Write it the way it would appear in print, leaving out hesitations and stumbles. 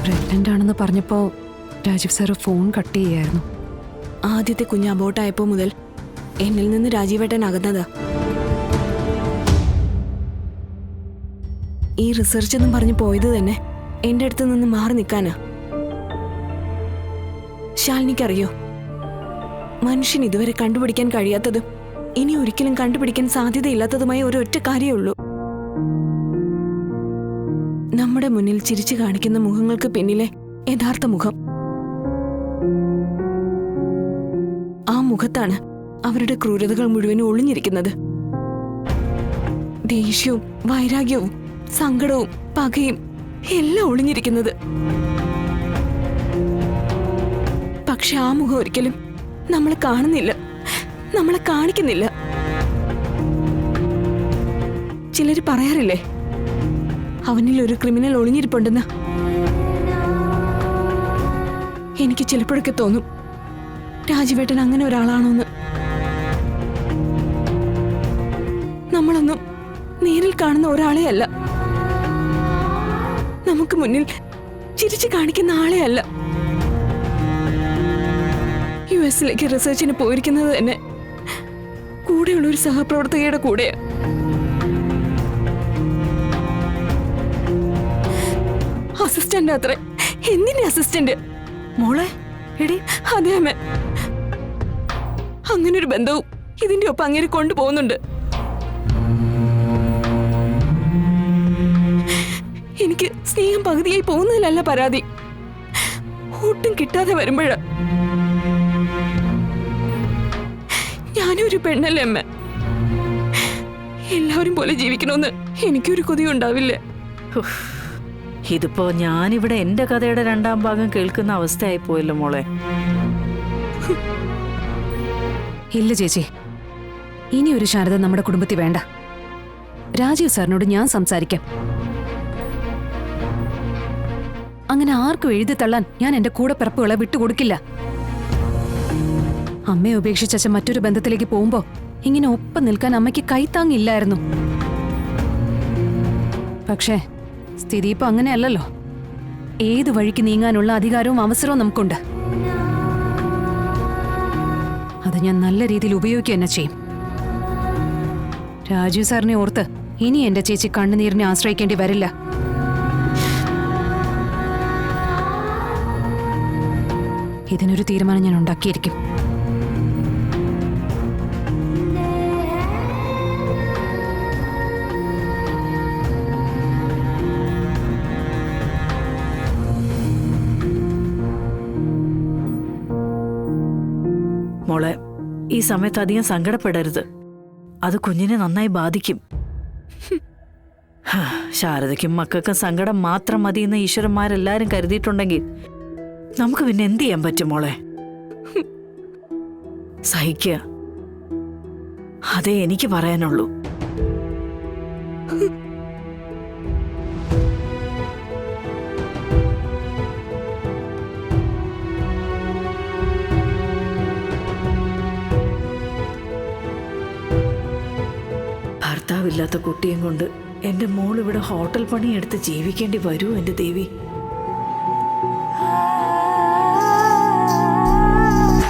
Pregnant ആണെന്ന് പറഞ്ഞപ്പോ Rajeev sir phone cut ചെയ്യായിരുന്നു. ആദ്യത്തെ കുഞ്ഞ് അബോട്ടായപ്പോ മുതൽ എന്നിൽ നിന്ന് രാജീവേട്ടൻ അകന്നതാ. ഈ റിസർച്ച് എന്നും പറഞ്ഞു പോയത് തന്നെ എന്റെ അടുത്ത് നിന്ന് മാറി നിൽക്കാനാ. ശാലിനിക്കറിയോ, മനുഷ്യൻ ഇതുവരെ കണ്ടുപിടിക്കാൻ കഴിയാത്തതും ഇനി ഒരിക്കലും കണ്ടുപിടിക്കാൻ സാധ്യതയില്ലാത്തതുമായ ഒരൊറ്റ കാര്യമേ ഉള്ളൂ. നമ്മുടെ മുന്നിൽ ചിരിച്ചു കാണിക്കുന്ന മുഖങ്ങൾക്ക് പിന്നിലെ യഥാർത്ഥ മുഖം. ആ മുഖത്താണ് അവരുടെ ക്രൂരതകൾ മുഴുവനും ഒളിഞ്ഞിരിക്കുന്നത്. ദേഷ്യവും വൈരാഗ്യവും സങ്കടവും പകയും എല്ലാം ഒളിഞ്ഞിരിക്കുന്നത്. പക്ഷെ ആ മുഖം ഒരിക്കലും നമ്മളെ കാണുന്നില്ല, നമ്മളെ കാണിക്കുന്നില്ല. ചിലര് പറയാറില്ലേ, അവനിൽ ഒരു ക്രിമിനൽ ഒളിഞ്ഞിരിപ്പുണ്ടെന്ന്. എനിക്ക് ചിലപ്പോഴൊക്കെ തോന്നും രാജീവേട്ടൻ അങ്ങനെ ഒരാളാണോന്ന്. നമ്മളൊന്നും നേരിൽ കാണുന്ന ഒരാളെ അല്ല, നമുക്ക് മുന്നിൽ ചിരിച്ചു കാണിക്കുന്ന ആളെ അല്ല. യുഎസിലേക്ക് റിസർച്ചിന് പോയിരിക്കുന്നത് തന്നെ കൂടെയുള്ള ഒരു സഹപ്രവർത്തകയുടെ കൂടെയാ. അസിസ്റ്റന്റ് അത്രേ. എന്തിന്റെ അസിസ്റ്റന്റ്? മോളെ എടി. അതെ അമ്മ, അങ്ങനൊരു ബന്ധവും ഇതിന്റെ ഒപ്പം അങ്ങനെ കൊണ്ടുപോകുന്നുണ്ട്. എനിക്ക് സ്നേഹം പകുതിയായി പോകുന്നതിലല്ല പരാതി, ഒട്ടും കിട്ടാതെ വരുമ്പോഴാ. ഞാനൊരു പെണ്ണല്ലേ അമ്മ, എല്ലാവരും പോലെ ജീവിക്കണമെന്ന് എനിക്കൊരു കൊതി ഉണ്ടാവില്ലേ? ഇതിപ്പോ ഞാനിവിടെ എന്റെ കഥയുടെ രണ്ടാം ഭാഗം കേൾക്കുന്ന അവസ്ഥയായി പോയല്ലോ മോളെ. ഇല്ല ചേച്ചി, ഇനി ഒരു ശാരദ നമ്മുടെ കുടുംബത്തിൽ വേണ്ട. രാജീവ് സാറിനോട് ഞാൻ സംസാരിക്കാം. അങ്ങനെ ആർക്കും എഴുതി തള്ളാൻ ഞാൻ എന്റെ കൂടെ പിറപ്പുകളെ വിട്ടുകൊടുക്കില്ല. അമ്മയെ ഉപേക്ഷിച്ച മറ്റൊരു ബന്ധത്തിലേക്ക് പോകുമ്പോ ഇങ്ങനെ ഒപ്പം നിൽക്കാൻ അമ്മയ്ക്ക് കൈത്താങ്ങില്ലായിരുന്നു. പക്ഷേ സ്ഥിതി ഇപ്പൊ അങ്ങനെയല്ലല്ലോ. ഏത് വഴിക്ക് നീങ്ങാനുള്ള അധികാരവും അവസരവും നമുക്കുണ്ട്. അത് ഞാൻ നല്ല രീതിയിൽ ഉപയോഗിക്കുക തന്നെ ചെയ്യും. രാജീവ് സാറിനെ ഓർത്ത് ഇനി എന്റെ ചേച്ചി കണ്ണുനീരിനെ ആശ്രയിക്കേണ്ടി വരില്ല. ഇതിനൊരു തീരുമാനം ഞാൻ ഉണ്ടാക്കിയിരിക്കും. മോളെ, ഈ സമയത്ത് അധികം സങ്കടപ്പെടരുത്. അത് കുഞ്ഞിനെ നന്നായി ബാധിക്കും. ശാരദയ്ക്കും മക്കൾക്കും സങ്കടം മാത്രം മതിയെന്ന് ഈശ്വരന്മാരെല്ലാരും കരുതിയിട്ടുണ്ടെങ്കിൽ നമുക്ക് പിന്നെ എന്ത് ചെയ്യാൻ പറ്റും മോളെ? സഹിക്കുക, അതേ എനിക്ക് പറയാനുള്ളൂ. ഭർത്താവില്ലാത്ത കുട്ടിയും കൊണ്ട് എന്റെ മോൾ ഇവിടെ ഹോട്ടൽ പണിയെടുത്ത് ജീവിക്കേണ്ടി വരൂ എന്റെ ദേവി.